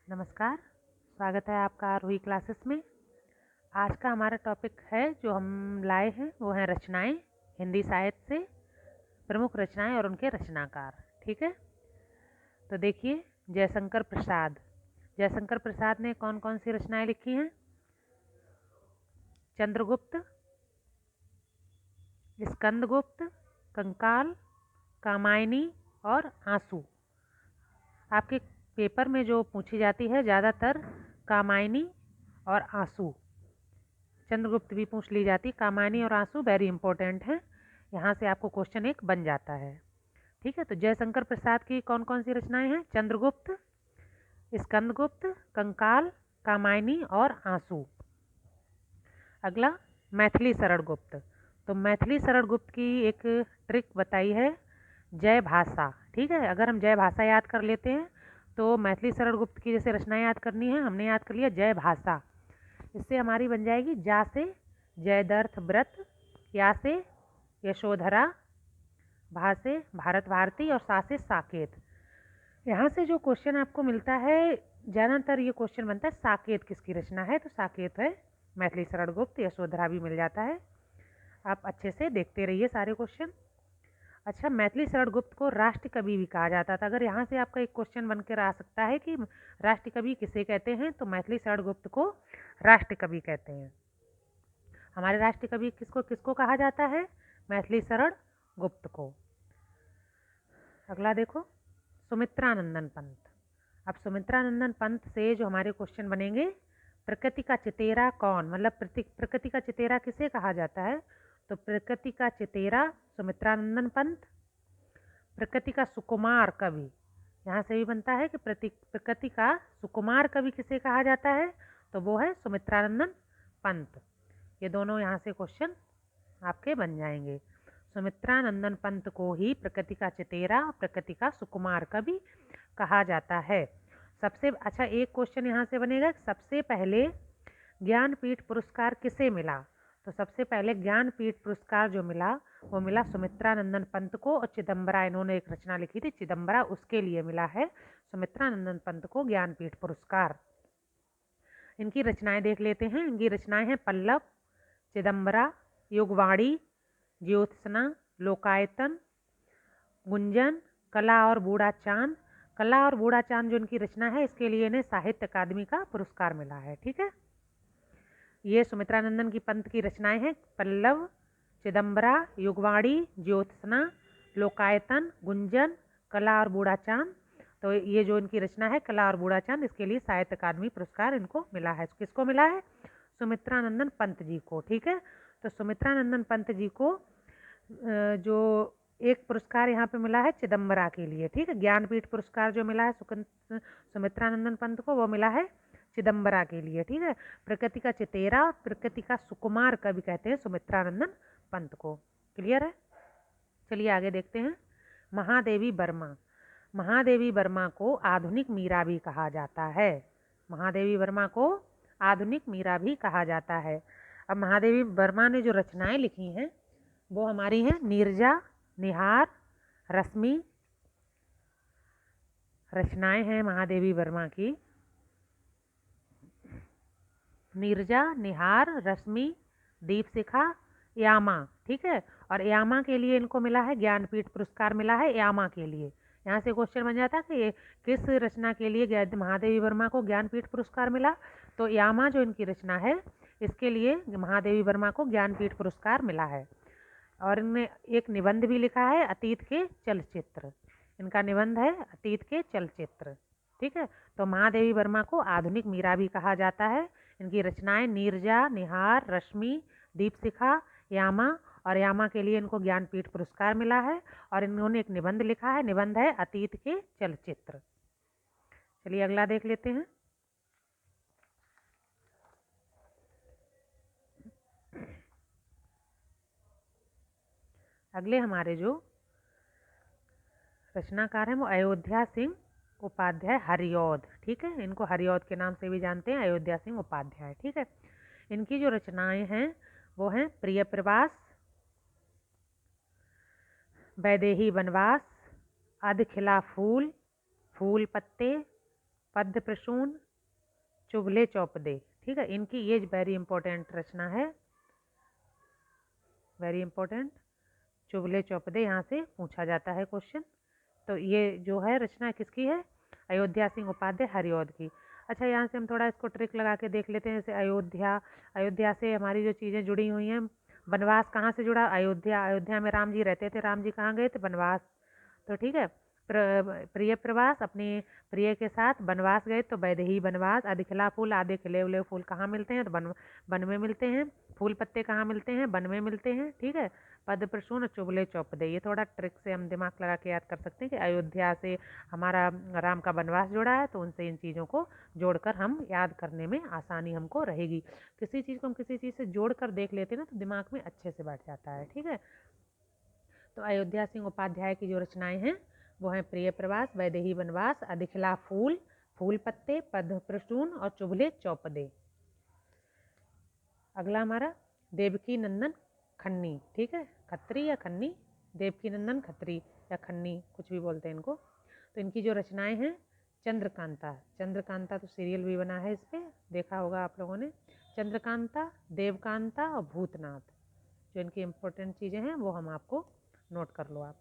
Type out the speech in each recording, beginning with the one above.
नमस्कार, स्वागत है आपका आरोही क्लासेस में। आज का हमारा टॉपिक है जो हम लाए हैं वो है रचनाएं, हिंदी साहित्य से प्रमुख रचनाएं और उनके रचनाकार। ठीक है, तो देखिए जयशंकर प्रसाद ने कौन कौन सी रचनाएं लिखी हैं? चंद्रगुप्त, स्कंदगुप्त, कंकाल, कामायनी और आंसू। आपके पेपर में जो पूछी जाती है ज़्यादातर कामायनी और आंसू, चंद्रगुप्त भी पूछ ली जाती। कामायनी और आंसू वेरी इंपॉर्टेंट है, यहाँ से आपको क्वेश्चन एक बन जाता है। ठीक है, तो जयशंकर प्रसाद की कौन कौन सी रचनाएं हैं? चंद्रगुप्त, स्कंदगुप्त, कंकाल, कामायनी और आंसू। अगला मैथिली शरण गुप्त। तो मैथिली शरण गुप्त की एक ट्रिक बताई है, जय भाषा। ठीक है, अगर हम जय भाषा याद कर लेते हैं तो मैथिली शरण गुप्त की जैसे रचनाएं याद करनी है, हमने याद कर लिया जय भाषा। इससे हमारी बन जाएगी जा से जयद्रथ व्रत, या से यशोधरा, भा से भारत भारती और सा से साकेत। यहाँ से जो क्वेश्चन आपको मिलता है ज़्यादातर ये क्वेश्चन बनता है साकेत किसकी रचना है, तो साकेत है मैथिली शरण गुप्त। यशोधरा भी मिल जाता है, आप अच्छे से देखते रहिए सारे क्वेश्चन। अच्छा, मैथिली शरण गुप्त को राष्ट्र कवि भी कहा जाता था। अगर यहाँ से आपका एक क्वेश्चन बनकर आ सकता है कि राष्ट्र कवि किसे कहते हैं, तो मैथिली शरण गुप्त को राष्ट्र कवि कहते हैं। हमारे राष्ट्र कवि किसको किसको कहा जाता है? मैथिली शरण गुप्त को। अगला देखो, सुमित्रानंदन पंत। अब सुमित्रानंदन पंत से जो हमारे क्वेश्चन बनेंगे, प्रकृति का चितेरा कौन, मतलब प्रकृति का चितेरा किसे कहा जाता है, तो प्रकृति का चितेरा सुमित्रानंदन पंत। प्रकृति का सुकुमार कवि, यहाँ से भी बनता है कि प्रकृति का सुकुमार कवि किसे कहा जाता है, तो वो है सुमित्रानंदन पंत। ये दोनों यहाँ से क्वेश्चन आपके बन जाएंगे। सुमित्रानंदन पंत को ही प्रकृति का चितेरा और प्रकृति का सुकुमार कवि कहा जाता है। सबसे अच्छा एक क्वेश्चन यहाँ से बनेगा, सबसे पहले ज्ञानपीठ पुरस्कार किसे मिला, तो सबसे पहले ज्ञानपीठ पुरस्कार जो मिला वो मिला सुमित्रानंदन पंत को, और चिदम्बरा, इन्होंने एक रचना लिखी थी चिदम्बरा, उसके लिए मिला है सुमित्रानंदन पंत को ज्ञानपीठ पुरस्कार। इनकी रचनाएं देख लेते हैं। इनकी रचनाएं हैं पल्लव, चिदम्बरा, युगवाणी, ज्योत्सना, लोकायतन, गुंजन, कला और बूढ़ा चांद। कला और बूढ़ा चांद जो इनकी रचना है, इसके लिए इन्हें साहित्य अकादमी का पुरस्कार मिला है। ठीक है, ये सुमित्रानंदन की पंत की रचनाएं हैं पल्लव, चिदम्बरा, युगवाणी, ज्योत्सना, लोकायतन, गुंजन, कला और बूढ़ा चांद। तो ये जो इनकी रचना है कला और बूढ़ा चांद, इसके लिए साहित्य अकादमी पुरस्कार इनको मिला है। किसको मिला है? सुमित्रानंदन पंत जी को। ठीक है, तो सुमित्रानंदन पंत जी को जो एक पुरस्कार यहाँ पे मिला है चिदम्बरा के लिए। ठीक है, ज्ञानपीठ पुरस्कार जो मिला है सुमित्रानंदन पंत को, वो मिला है चिदम्बरा के लिए। ठीक है, प्रकृति का चितेरा और प्रकृति का सुकुमार कवि कहते हैं सुमित्रानंदन पंत को। क्लियर है? चलिए आगे देखते हैं। महादेवी वर्मा। महादेवी वर्मा को आधुनिक मीरा भी कहा जाता है। महादेवी वर्मा को आधुनिक मीरा भी कहा जाता है। अब महादेवी वर्मा ने जो रचनाएं लिखी हैं वो हमारी हैं नीरजा, निहार, रश्मि। रचनाएं हैं महादेवी वर्मा की नीरजा, निहार, रश्मि, दीपशिखा, यामा। ठीक है, और यामा के लिए इनको मिला है ज्ञानपीठ पुरस्कार मिला है यामा के लिए। यहाँ से क्वेश्चन बन जाता है कि ये किस रचना के लिए महादेवी वर्मा को ज्ञानपीठ पुरस्कार मिला, तो यामा जो इनकी रचना है इसके लिए महादेवी वर्मा को ज्ञानपीठ पुरस्कार मिला है। और इनमें एक निबंध भी लिखा है अतीत के चलचित्र। इनका निबंध है अतीत के चलचित्र। ठीक है, तो महादेवी वर्मा को आधुनिक मीरा भी कहा जाता है। इनकी रचनाएं नीरजा, निहार, रश्मि, दीपशिखा, यामा, और यामा के लिए इनको ज्ञानपीठ पुरस्कार मिला है। और इन्होंने एक निबंध लिखा है, निबंध है अतीत के चलचित्र। चलिए अगला देख लेते हैं। अगले हमारे जो रचनाकार हैं वो अयोध्या सिंह उपाध्याय हरिऔध। ठीक है, इनको हरिऔध के नाम से भी जानते हैं, अयोध्या सिंह उपाध्याय। ठीक है, इनकी जो रचनाएं हैं वो हैं प्रिय प्रवास, वैदेही वनवास, अध खिला फूल, फूल पत्ते, पद्य प्रसून, चुगले चौपदे। ठीक है, इनकी ये वेरी इंपॉर्टेंट रचना है, वेरी इंपॉर्टेंट। चुगले चौपदे यहाँ से पूछा जाता है क्वेश्चन। तो ये जो है रचना किसकी है? अयोध्या सिंह उपाध्याय हरिऔध की। अच्छा, यहाँ से हम थोड़ा इसको ट्रिक लगा के देख लेते हैं। जैसे अयोध्या से हमारी जो चीज़ें जुड़ी हुई हैं, वनवास कहाँ से जुड़ा? अयोध्या में राम जी रहते थे। राम जी कहाँ गए थे? वनवास। तो ठीक है, प्रिय प्रवास, अपने प्रिय के साथ वनवास गए तो वैदेही वनवास। आदि खिला फूल, आधे खिले हुए फूल कहाँ मिलते हैं? तो वन में मिलते हैं। फूल पत्ते कहाँ मिलते हैं? वन में मिलते हैं। ठीक है, पद प्रसून और चुगले चौपदे, ये थोड़ा ट्रिक से हम दिमाग लगा के याद कर सकते हैं कि अयोध्या से हमारा राम का वनवास जुड़ा है, तो उनसे इन चीज़ों को जोड़कर हम याद करने में आसानी हमको रहेगी। किसी चीज़ को हम किसी चीज़ से जोड़कर देख लेते हैं ना, तो दिमाग में अच्छे से बैठ जाता है। ठीक है, तो अयोध्या सिंह उपाध्याय की जो रचनाएं हैं वो हैं प्रिय प्रवास, वैदेही वनवास, अधिखिला फूल, फूल पत्ते, पद प्रसून और चुगले चौपदे। अगला हमारा देवकी नंदन खन्नी। ठीक है, खत्री या खन्नी, देवकी नंदन खत्री या खन्नी, कुछ भी बोलते हैं इनको। तो इनकी जो रचनाएं हैं, चंद्रकांता। चंद्रकांता तो सीरियल भी बना है, इस पर देखा होगा आप लोगों ने। चंद्रकांता, देवकांता और भूतनाथ, जो इनकी इम्पोर्टेंट चीज़ें हैं वो हम आपको नोट कर लो आप।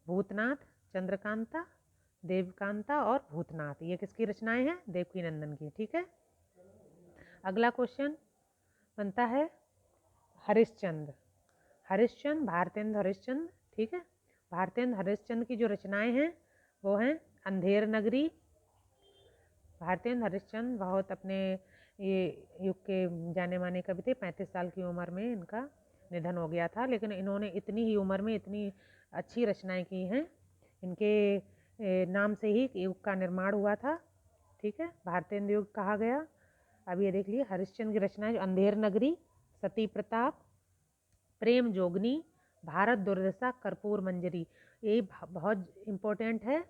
भूतनाथ, चंद्रकांता, देवकांता और भूतनाथ, ये किसकी रचनाएं हैं? देवकी नंदन की। ठीक है, अगला क्वेश्चन बनता है हरिश्चंद्र। हरिश्चंद्र, भारतेंद्र हरिश्चंद्र। ठीक है, भारतेंद्र हरिश्चंद्र की जो रचनाएं हैं वो हैं अंधेर नगरी। भारतेंद्र हरिश्चंद्र बहुत अपने ये युग के जाने माने कवि थे। 35 साल की उम्र में इनका निधन हो गया था, लेकिन इन्होंने इतनी ही उम्र में इतनी अच्छी रचनाएं की हैं। इनके नाम से ही युग का निर्माण हुआ था। ठीक है, भारतेंद्र युग कहा गया। अब ये देख लिए हरिश्चंद्र की रचनाएं, जो अंधेर नगरी, सती प्रताप, प्रेम जोगनी, भारत दुर्दशा, कर्पूर मंजरी, ये बहुत इम्पोर्टेंट है।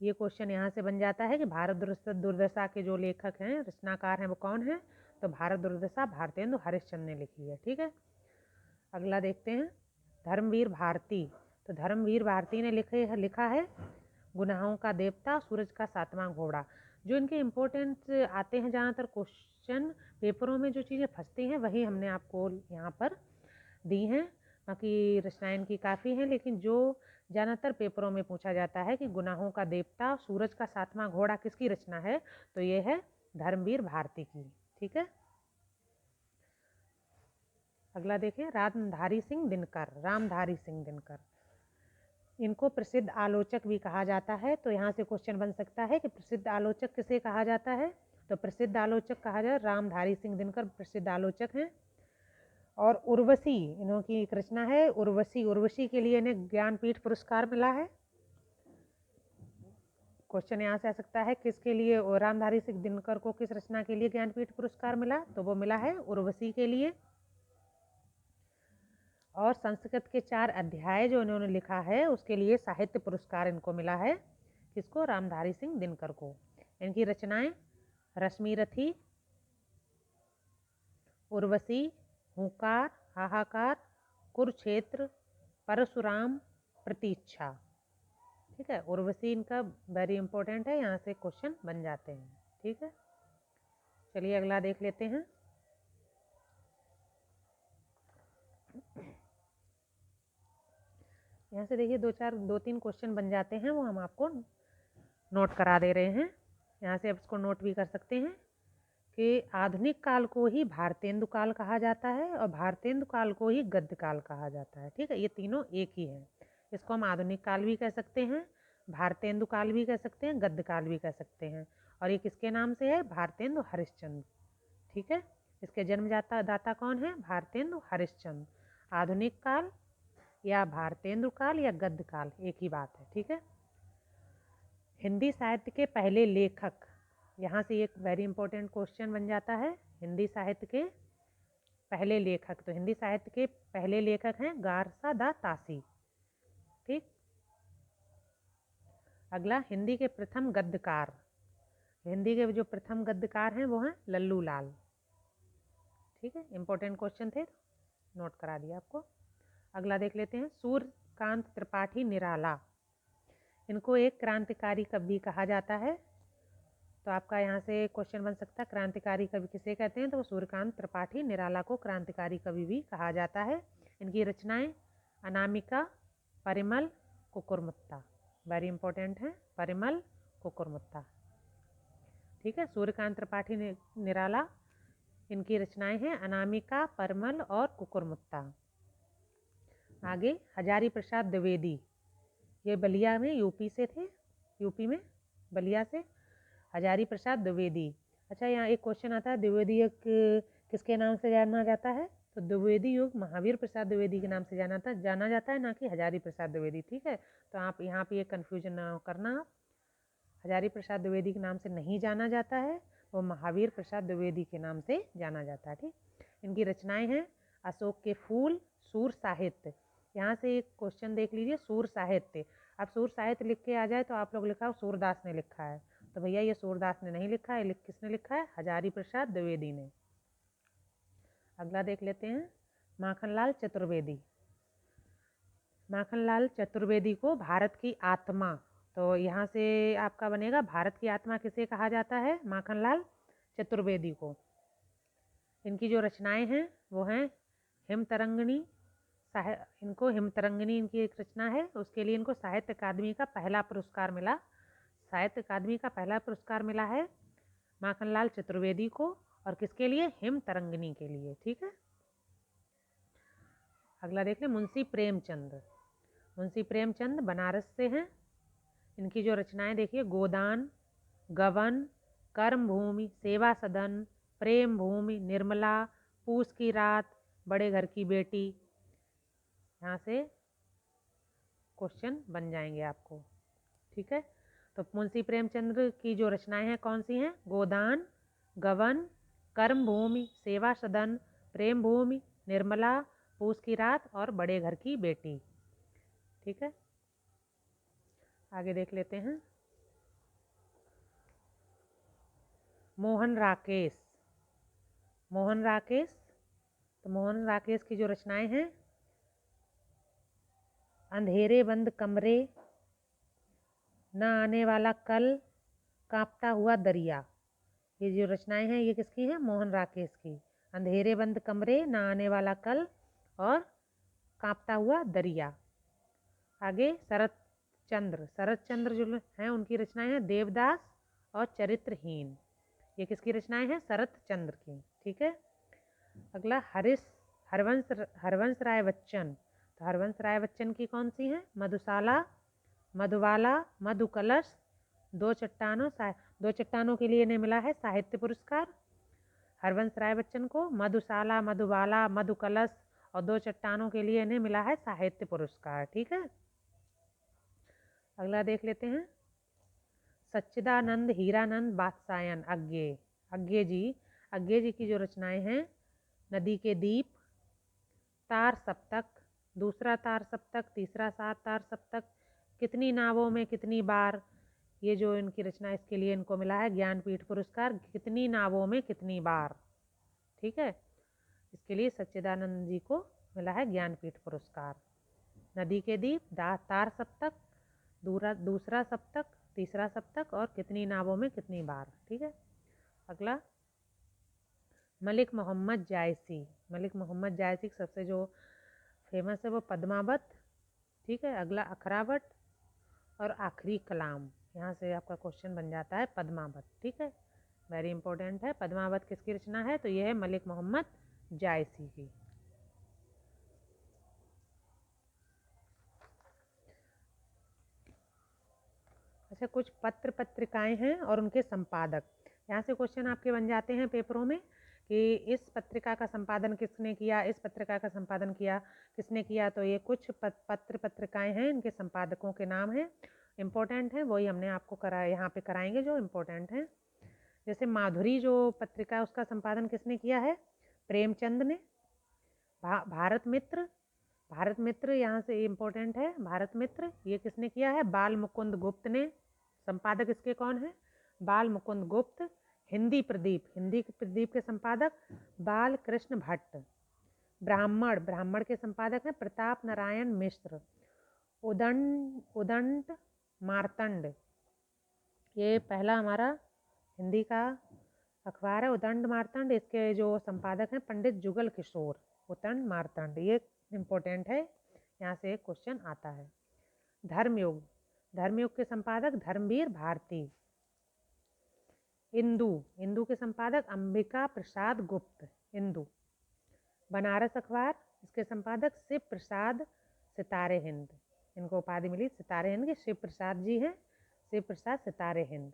ये क्वेश्चन यहाँ से बन जाता है कि भारत दुर्दशा के जो लेखक हैं, रचनाकार हैं, वो कौन है? तो भारत दुर्दशा भारतेंदु हरिश्चंद्र ने लिखी है। ठीक है, अगला देखते हैं धर्मवीर भारती। तो धर्मवीर भारती ने लिखा है गुनाहों का देवता, सूरज का सातवां घोड़ा। जो इनके इम्पोर्टेंट आते हैं ज़्यादातर क्वेश्चन पेपरों में, जो चीज़ें फंसती हैं वही हमने आपको यहाँ पर दी हैं। बाकी रचनाएं इनकी काफ़ी हैं, लेकिन जो ज़्यादातर पेपरों में पूछा जाता है कि गुनाहों का देवता, सूरज का सातवां घोड़ा किसकी रचना है, तो ये है धर्मवीर भारती की। ठीक है, अगला देखिए रामधारी सिंह दिनकर। रामधारी सिंह दिनकर, इनको प्रसिद्ध आलोचक भी कहा जाता है। तो यहाँ से क्वेश्चन बन सकता है कि प्रसिद्ध आलोचक किसे कहा जाता है? तो प्रसिद्ध आलोचक कहा जाए रामधारी सिंह दिनकर प्रसिद्ध आलोचक हैं। और उर्वशी, इन्हों की एक रचना है उर्वशी। उर्वशी के लिए इन्हें ज्ञानपीठ पुरस्कार मिला है। क्वेश्चन यहाँ से आ सकता है किसके लिए रामधारी सिंह दिनकर को किस रचना के लिए ज्ञानपीठ पुरस्कार मिला? तो वो मिला है उर्वशी के लिए। और संस्कृत के 4 अध्याय जो इन्होंने लिखा है उसके लिए साहित्य पुरस्कार इनको मिला है। किसको? रामधारी सिंह दिनकर को। इनकी रचनाएं रश्मिरथी, उर्वशी, हुंकार, हाहाकार, कुरुक्षेत्र, परशुराम, प्रतीक्षा। ठीक है, उर्वशी इनका वेरी इंपॉर्टेंट है, यहाँ से क्वेश्चन बन जाते हैं। ठीक है, चलिए अगला देख लेते हैं। यहाँ से देखिए 2-3 क्वेश्चन बन जाते हैं, वो हम आपको नोट करा दे रहे हैं। यहाँ से आप इसको नोट भी कर सकते हैं कि आधुनिक काल को ही भारतेंदु काल कहा जाता है और भारतेंदु काल को ही गद्य काल कहा जाता है। ठीक है, ये तीनों एक ही है। इसको हम आधुनिक काल भी कह सकते हैं, भारतेंदु काल भी कह सकते हैं, गद्य काल भी कह सकते हैं। और ये किसके नाम से है? भारतेंदु हरिश्चंद्र। ठीक है, इसके दाता कौन है? भारतेंदु हरिश्चंद्र। आधुनिक काल या भारतेंदु काल या गद्य काल, एक ही बात है। ठीक है, हिंदी साहित्य के पहले लेखक, यहाँ से एक वेरी इंपॉर्टेंट क्वेश्चन बन जाता है। हिंदी साहित्य के पहले लेखक, तो हिंदी साहित्य के पहले लेखक हैं गारसा दा तासी। ठीक, अगला हिंदी के प्रथम गद्यकार। हिंदी के जो प्रथम गद्यकार हैं वो हैं लल्लू लाल। ठीक है, इंपॉर्टेंट क्वेश्चन थे, नोट करा दिया आपको। अगला देख लेते हैं सूर्यकांत त्रिपाठी निराला। इनको एक क्रांतिकारी कवि कहा जाता है। तो आपका यहाँ से क्वेश्चन बन सकता है क्रांतिकारी कवि किसे कहते हैं, तो वो सूर्यकांत त्रिपाठी निराला को क्रांतिकारी कवि भी कहा जाता है। इनकी रचनाएं अनामिका, परिमल, कुकुरमुत्ता, वेरी इंपॉर्टेंट है, परिमल, कुकुरमुत्ता। ठीक है, सूर्यकांत त्रिपाठी निराला, इनकी रचनाएं हैं अनामिका, परिमल और कुकुरमुत्ता। आगे हजारी प्रसाद द्विवेदी, ये बलिया में यूपी से थे, यूपी में बलिया से हजारी प्रसाद द्विवेदी। अच्छा, यहाँ एक क्वेश्चन आता है द्विवेदी युग किसके नाम से जाना जाता है, तो द्विवेदी युग महावीर प्रसाद द्विवेदी के नाम से जाना जाता है, ना कि हजारी प्रसाद द्विवेदी। ठीक है, तो आप यहाँ पे ये कन्फ्यूजन ना करना, हजारी प्रसाद द्विवेदी के नाम से नहीं जाना जाता है, वो महावीर प्रसाद द्विवेदी के नाम से जाना जाता है। ठीक, इनकी रचनाएं हैं अशोक के फूल, सूर साहित्य। यहाँ से एक क्वेश्चन देख लीजिए, सूर साहित्य। अब सूर साहित्य लिख के आ जाए तो आप लोग लिखा हो सूरदास ने लिखा है, तो भैया ये सूरदास ने नहीं लिखा है, किसने लिखा है, हजारी प्रसाद द्विवेदी ने। अगला देख लेते हैं माखनलाल चतुर्वेदी। माखनलाल चतुर्वेदी को भारत की आत्मा, तो यहाँ से आपका बनेगा भारत की आत्मा किसे कहा जाता है, माखनलाल चतुर्वेदी को। इनकी जो रचनाएं हैं वो हैं हिमतरंगिणी, इनको हिमतरंगिणी इनकी एक रचना है, उसके लिए इनको साहित्य अकादमी का पहला पुरस्कार मिला, साहित्य अकादमी का पहला पुरस्कार मिला है माखनलाल चतुर्वेदी को, और किसके लिए, हिमतरंगिणी के लिए। ठीक है, अगला देख लें मुंशी प्रेमचंद। मुंशी प्रेमचंद बनारस से हैं, इनकी जो रचनाएं देखिए गोदान, गबन, कर्म भूमि, सेवा सदन, प्रेम भूमि, निर्मला, पूस की रात, बड़े घर की बेटी। यहाँ से क्वेश्चन बन जाएंगे आपको। ठीक है, तो मुंशी प्रेमचंद की जो रचनाएं हैं कौन सी हैं, गोदान, गबन, कर्म भूमि, सेवा सदन, प्रेम भूमि, निर्मला, पूस की रात और बड़े घर की बेटी। ठीक है, आगे देख लेते हैं मोहन राकेश। मोहन राकेश, तो मोहन राकेश की जो रचनाएं हैं अंधेरे बंद कमरे, न आने वाला कल, कांपता हुआ दरिया। ये जो रचनाएं हैं ये किसकी हैं, मोहन राकेश की। अंधेरे बंद कमरे, न आने वाला कल और कांपता हुआ दरिया। आगे शरत चंद्र, शरत चंद्र जो हैं उनकी रचनाएं हैं देवदास और चरित्रहीन। ये किसकी रचनाएं हैं, शरत चंद्र की। ठीक है, अगला हरवंश राय बच्चन। तो हरवंश राय बच्चन की कौन सी है, मधुशाला, मधुबाला, मधुकलश, दो चट्टानों के लिए इन्हें मिला है साहित्य पुरस्कार। हरवंश राय बच्चन को मधुशाला, मधुबाला, मधुकलश और दो चट्टानों के लिए इन्हें मिला है साहित्य पुरस्कार। ठीक है, अगला देख लेते हैं सच्चिदानंद हीरानंद बादशायन अज्ञे। अज्ञे जी की जो रचनाएं हैं नदी के दीप, तार सप्तक, दूसरा तार सप्तक, तीसरा तार सप्तक, कितनी नावों में कितनी बार। ये जो इनकी रचना, इसके लिए इनको मिला है ज्ञानपीठ पुरस्कार, कितनी नावों में कितनी बार। ठीक है, इसके लिए सच्चिदानंद जी को मिला है ज्ञानपीठ पुरस्कार। नदी के दीप, तार सप्तक, दूसरा सप्तक, तीसरा सप्तक और कितनी नावों में कितनी बार। ठीक है, अगला मलिक मोहम्मद जायसी। मलिक मोहम्मद जायसी सबसे जो फेमस है वो पद्मावत। ठीक है, अगला अखरावट और आखिरी कलाम। यहाँ से आपका क्वेश्चन बन जाता है पद्मावत। ठीक है, वेरी इंपॉर्टेंट है। पद्मावत किसकी रचना है, तो ये है मलिक मोहम्मद जायसी की। अच्छा, कुछ पत्र पत्रिकाएं हैं और उनके संपादक। यहाँ से क्वेश्चन आपके बन जाते हैं पेपरों में कि इस पत्रिका का संपादन किसने किया, इस पत्रिका का संपादन किसने किया। तो ये कुछ पत्र पत्रिकाएं हैं, इनके संपादकों के नाम हैं, इम्पोर्टेंट हैं, वही हमने आपको यहाँ पे कराएंगे जो इम्पोर्टेंट हैं। जैसे माधुरी जो पत्रिका है उसका संपादन किसने किया है, प्रेमचंद ने। भारत मित्र यहाँ से इम्पोर्टेंट है, भारत मित्र ये किसने किया है, बाल मुकुंद गुप्त ने। संपादक इसके कौन है, बाल मुकुंद गुप्त। हिंदी प्रदीप के संपादक बाल कृष्ण भट्ट। ब्राह्मण के संपादक हैं प्रताप नारायण मिश्र। उदंड मार्तंड, ये पहला हमारा हिंदी का अखबार है उदंड मार्तंड। इसके जो संपादक हैं पंडित जुगल किशोर। उदंड मार्तंड ये इम्पोर्टेंट है, यहाँ से एक क्वेश्चन आता है। धर्मयुग, धर्मयुग के संपादक धर्मवीर भारती। इंदु, इंदु के संपादक अंबिका प्रसाद गुप्त। इंदु। बनारस अखबार, इसके संपादक शिव प्रसाद सितारे हिंद। इनको उपाधि मिली सितारे हिंद के, शिव प्रसाद जी हैं, शिव प्रसाद सितारे हिंद।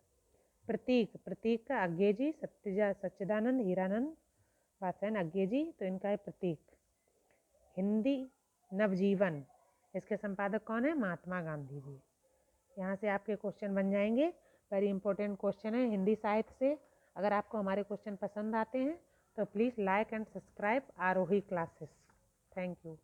प्रतीक, प्रतीक का अज्ञे जी, सच्चिदानंद हीरानंद वात्स्यायन अज्ञे जी, तो इनका है प्रतीक। हिंदी नवजीवन, इसके संपादक कौन है? महात्मा गांधी जी। यहाँ से आपके क्वेश्चन बन जाएंगे। वेरी इंपॉर्टेंट क्वेश्चन है हिंदी साहित्य से। अगर आपको हमारे क्वेश्चन पसंद आते हैं तो please like and subscribe Aarohi classes. Thank you.